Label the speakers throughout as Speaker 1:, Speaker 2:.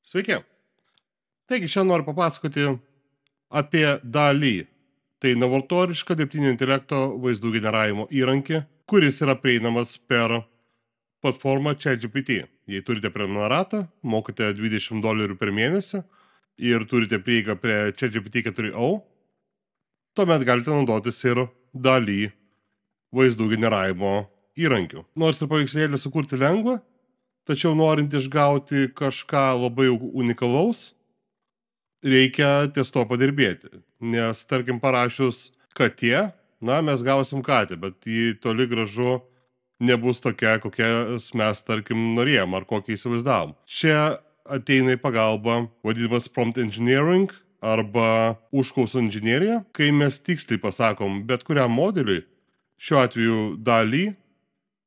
Speaker 1: Sveiki. Taigi, šiandien noriu papasakoti apie DALL-E. Tai novatorišką dirbtinio intelekto vaizdų generavimo įrankį, kuris yra prieinamas per platformą ChatGPT. Jei turite prenumeratą, mokate $20 per mėnesį ir turite prieigą prie ChatGPT 4o, tuomet galite naudotis ir DALL-E vaizdų generavimo įrankiu. Nors ir paveikslėlį sukurti lengva, tačiau norint išgauti kažką labai unikalaus, reikia ties to padirbėti. Nes, tarkim, parašius katė, mes gausim katę, bet ji toli gražu nebus tokia, kokias mes, tarkim, norėjom ar kokią įsivaizdavom. Čia ateina į pagalbą vadinamas prompt engineering arba užklausų inžinerija, kai mes tiksliai pasakom bet kuriam modeliui, šiuo atveju DALL-E,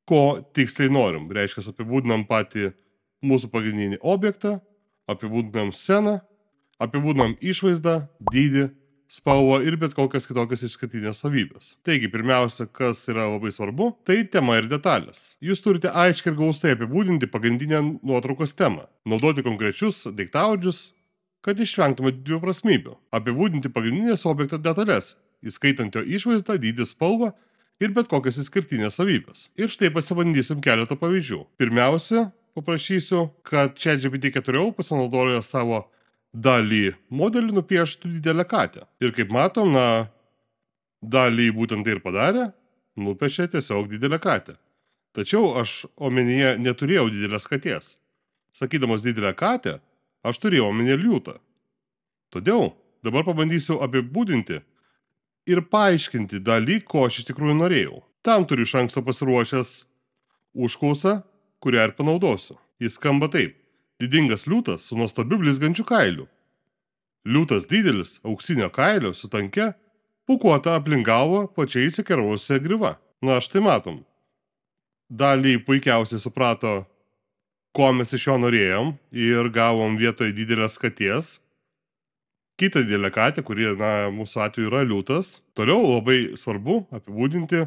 Speaker 1: ko tiksliai norim. Reiškia, apibūdinam patį mūsų pagrindinį objektą, apibūdinam sceną, apibūdinam išvaizdą, dydį, spalvą ir bet kokias kitokias išskirtinės savybės. Taigi, pirmiausia, kas yra labai svarbu, tai tema ir detalės. Jūs turite aiškiai ir glaustai apibūdinti pagrindinę nuotraukos temą, naudoti konkrečius daiktavardžius, kad išvengtumėte dviprasmybių, apibūdinti pagrindinės objekto detalės, įskaitant jo išvaizdą, dydį, spalvą ir bet kokias išskirtinės savybės. Ir štai pasibandysim keletą pavyzdžių. Pirmiausia, paprašysiu, kad ChatGPT 4o pasinaudoja savo DALL-E modelį nupieštų didelę katę. Ir kaip matom, DALL-E būtent tai ir padarė, nupiešė tiesiog didelę katę. Tačiau aš omenyje neturėjau didelės katės. Sakydamas didelę katę, aš turėjau omenyje liūtą. Todėl dabar pabandysiu apibūdinti ir paaiškinti DALL-E, ko aš iš tikrųjų norėjau. Tam turiu iš anksto pasiruošęs užklausą, kurią ir panaudosiu. Jis skamba taip. Didingas liūtas su nuostabiu blizgančiu kailiu. Liūtas didelis, auksinio kailio, su tankia, pūkuota aplink galvą, plačiai įsikerovusia griva. Štai matom. DALL-E puikiausiai suprato, ko mes iš jo norėjom ir gavom vietoj didelės katės. Kita didelė katė, kuri, mūsų atveju yra liūtas. Toliau labai svarbu apibūdinti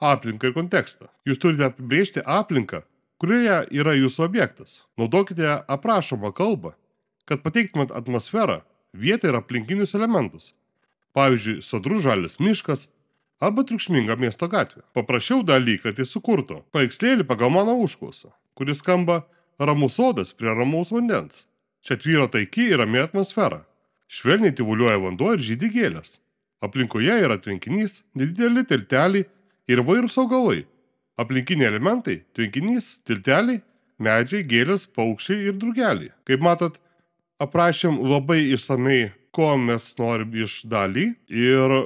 Speaker 1: aplinką ir kontekstą. Jūs turite apibrėžti aplinką, kurioje yra jūsų objektas. Naudokite aprašomą kalbą, kad pateiktumėt atmosferą, vietą ir aplinkinius elementus. Pavyzdžiui, sodrus žalias miškas arba triukšminga miesto gatvė. Paprašiau DALL-E, kad jis sukurtų paveikslėlį pagal mano užklausą, kuris skamba ramus sodas prie ramaus vandens. Čia tvyro taiki ir rami atmosfera. Švelniai tyvuliuoja vanduo ir žydi gėlės. Aplinkoje yra tvenkinys, nedideli tilteliai ir įvairūs augalai. Aplinkiniai elementai – tvenkinys, tilteliai, medžiai, gėlės, paukščiai ir drugeliai. Kaip matot, aprašėm labai išsamei, ko mes norim iš DALL-E ir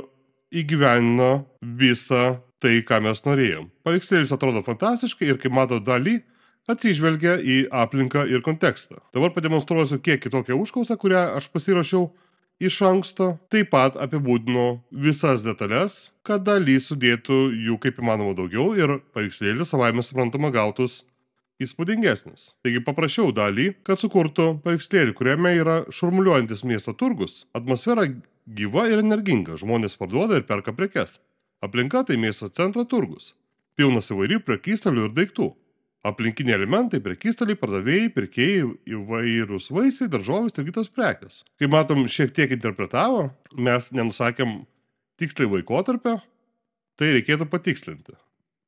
Speaker 1: įgyvenino visą tai, ką mes norėjom. Paveikslėlis atrodo fantastiškai ir, kaip matot, DALL-E atsižvelgia į aplinką ir kontekstą. Dabar pademonstruosiu kiek kitokią užklausą, kurią aš pasirašiau iš anksto. Taip pat apibūdino visas detalės, kad DALL-E sudėtų jų kaip įmanoma daugiau ir paveikslėlis savaime suprantama gautus įspūdingesnis. Taigi paprašiau DALL-E, kad sukurtų paveikslėlį, kuriame yra šurmuliuojantis miesto turgus, atmosfera gyva ir energinga, žmonės parduoda ir perka prekes. Aplinka tai miesto centro turgus, pilnas įvairių prekystalių ir daiktų. Aplinkiniai elementai, prekystaliai, pardavėjai, pirkėjai, įvairūs vaisiai, daržovės ir kitos prekės. Kaip matom, šiek tiek interpretavo, mes nenusakėm tiksliai laikotarpio, tai reikėtų patikslinti,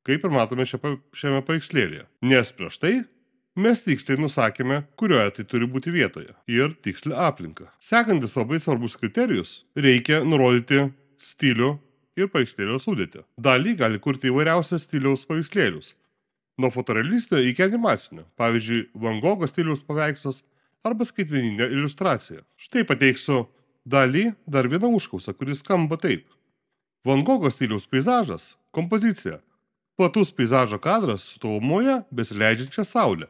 Speaker 1: kaip ir matome šiame paveikslėlyje. Nes prieš tai mes tiksliai nusakėme, kurioje tai turi būti vietoje ir tikslią aplinką. Sekantis labai svarbus kriterijus, reikia nurodyti stilių ir paveikslėlio sudėtį. DALL-E gali kurti įvairiausias stiliaus paveikslėlius. Nuo fotorealistinio iki animacinio, pavyzdžiui, Van Gogho stiliaus paveikslas arba skaitmeninė iliustracija. Štai pateiksiu DALL-E dar vieną užklausą, kuris skamba taip. Van Gogho stiliaus peizažas, kompozicija, platus peizažo kadras su tolumoje besileidžiančia saulė.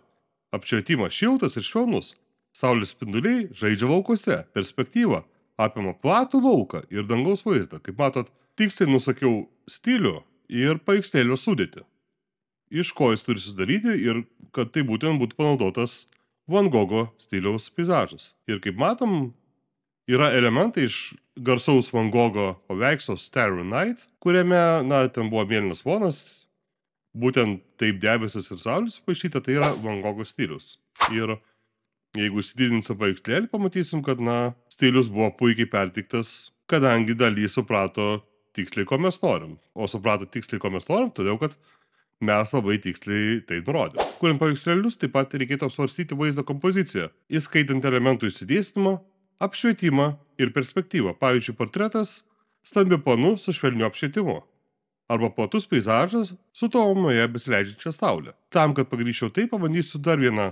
Speaker 1: Apšvietimas šiltas ir švelnus, saulės spinduliai žaidžia laukuose, perspektyva apima platų lauką ir dangaus vaizdą. Kaip matot, tiksliai nusakiau stilių ir paveikslėlio sudėtį, iš ko jis turi sudaryti ir kad tai būtent būtų panaudotas Van Gogho stiliaus peizažas. Ir kaip matom, yra elementai iš garsaus Van Gogho paveikslo Starry Night, kuriame, ten buvo mėlynas fonas, būtent taip debesis ir saulės paišyta, tai yra Van Gogho stilius. Ir Jeigu įsididinsim paveikslėlį, pamatysim, kad, stilius buvo puikiai perteiktas, kadangi Dali suprato tiksliai, ko mes norim. O suprato tiksliai, ko mes norim, todėl, kad mes labai tiksliai tai nurodėm. Kuriant paveikslėlius, taip pat reikėtų apsvarstyti vaizdo kompoziciją, įskaitant elementų išsidėstymą, apšvietimą ir perspektyvą. Pavyzdžiui, portretas stambiu planu su švelniu apšvietimu. Arba platus peizažas su tolumoje besileidžiančia saulė. Tam, kad pagrįžčiau tai, pabandysiu dar vieną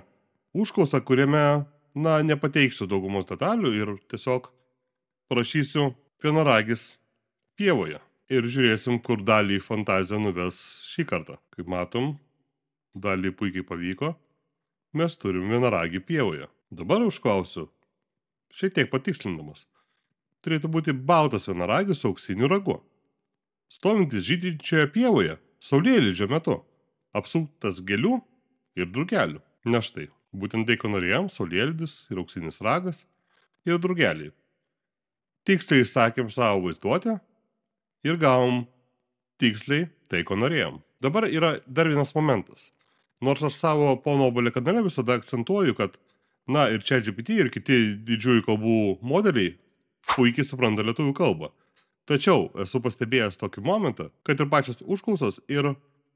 Speaker 1: užklausą, kuriame, nepateiksiu daugumos detalių ir tiesiog parašysiu vienaragis pievoje. Ir žiūrėsim, kur Dalį fantazija nuves šį kartą. Kaip matom, Dalį puikiai pavyko. Mes turim vienaragį pievoje. Dabar užklausiu, šiek tiek patikslindamas. Turėtų būti baltas vienaragis su auksiniu ragu. Stovintis žydinčioje pievoje, saulėlydžio metu, apsuptas gėlių ir drugelių. Na štai, būtent tai, ko norėjom, saulėlydis ir auksinis ragas ir drugeliai. Tiksliai išsakėm savo vaizduotę ir gavom tiksliai tai, ko norėjom. Dabar yra dar vienas momentas. Nors aš savo Pono Obuolio kanale visada akcentuoju, kad, ir ChatGPT ir kiti didžiųjų kalbų modeliai puikiai supranta lietuvių kalbą. Tačiau esu pastebėjęs tokį momentą, kad ir pačios užklausos ir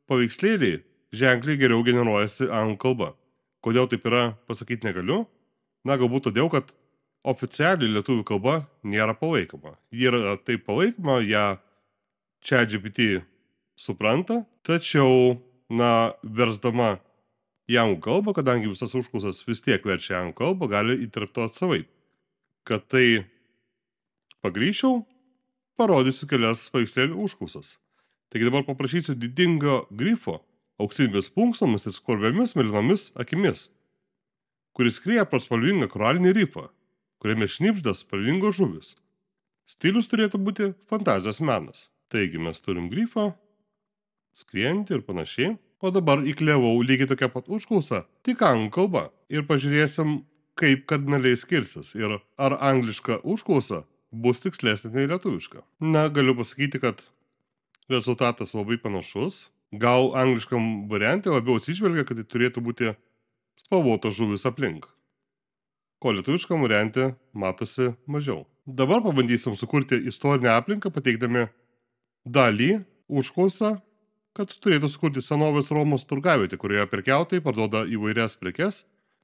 Speaker 1: paveikslėliai ženkliai geriau generuojasi anglų kalba. Kodėl taip yra, pasakyti negaliu. Galbūt todėl, kad oficialiai lietuvių kalba nėra palaikoma. Ji yra taip palaikoma, ją ChatGPT supranta, tačiau, versdama į anglų kalbą, kadangi visas užklausas vis tiek verčia anglų kalbą, gali interpretuoti savaip. Kad tai pagrįžčiau, parodysiu kelias paveikslėlių užklausas. Taigi dabar paprašysiu didingo grifo, auksinėmis plunksnomis ir skvarbiomis mėlynomis akimis, kuris skrieja pro spalvingą koralinį rifą, kuriame šnibžda spalvingos žuvys. Stilius turėtų būti fantazijos menas. Taigi mes turim grifą, skriejantį ir panašiai. O dabar įkliavau lygiai tokią pat užklausą, tik anglų kalba. Ir pažiūrėsim, kaip kardinaliai skirsis ir ar angliška užklausa bus tikslesnė nei lietuviška. Galiu pasakyti, kad rezultatas labai panašus. Gal angliškam variante labiau atsižvelgia, kad tai turėtų būti spalvotos žuvis aplink. Ko lietuviškam variante matosi mažiau. Dabar pabandysim sukurti istorinę aplinką, pateikdami Dalį užklausą, kad turėtų sukurti senovės Romos turgavietę, kurioje prekiautojai parduoda įvairias prekes,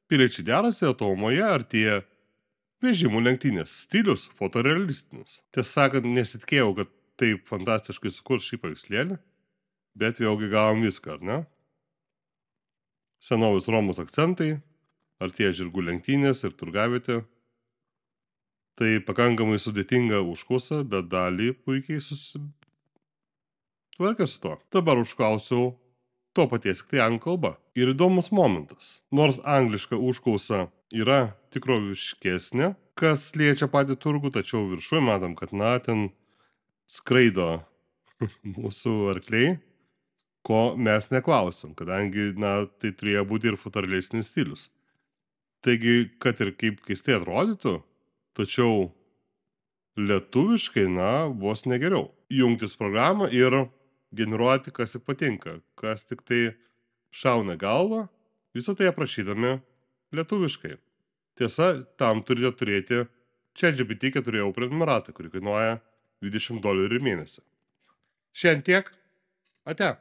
Speaker 1: piliečiai derasi, tolumoje artėja vežimų lenktynės. Stilius fotorealistinis. Tiesą sakant, nesitikėjau, kad taip fantastiškai sukurs šį paveikslėlį, bet vėlgi gavom viską, ar ne? Senovės Romos akcentai, artėja žirgų lenktynės ir turgavietė. Tai pakankamai sudėtinga užklausa, bet Dalį puikiai susitvarkė su to. Dabar užklausiau to paties, tik tai anglų kalba. Ir įdomus momentas. Nors angliška užklausa yra tikroviškesnė, kas liečia patį turgų, tačiau viršuje matom, kad ten skraido mūsų arkliai, ko mes neklausim, kadangi tai turėjo būti ir fotorealistinis stilius. Taigi, kad ir kaip keistai atrodytų, tačiau lietuviškai, vos negeriau. Jungtis programą ir generuoti, kas tik patinka, kas tik tai šauna galvą, visą tai aprašydami lietuviškai. Tiesa, tam turite turėti ChatGPT 4 eurų prenumeratą, kuri kainuoja $20 į mėnesį. Šiandien tiek. Ate.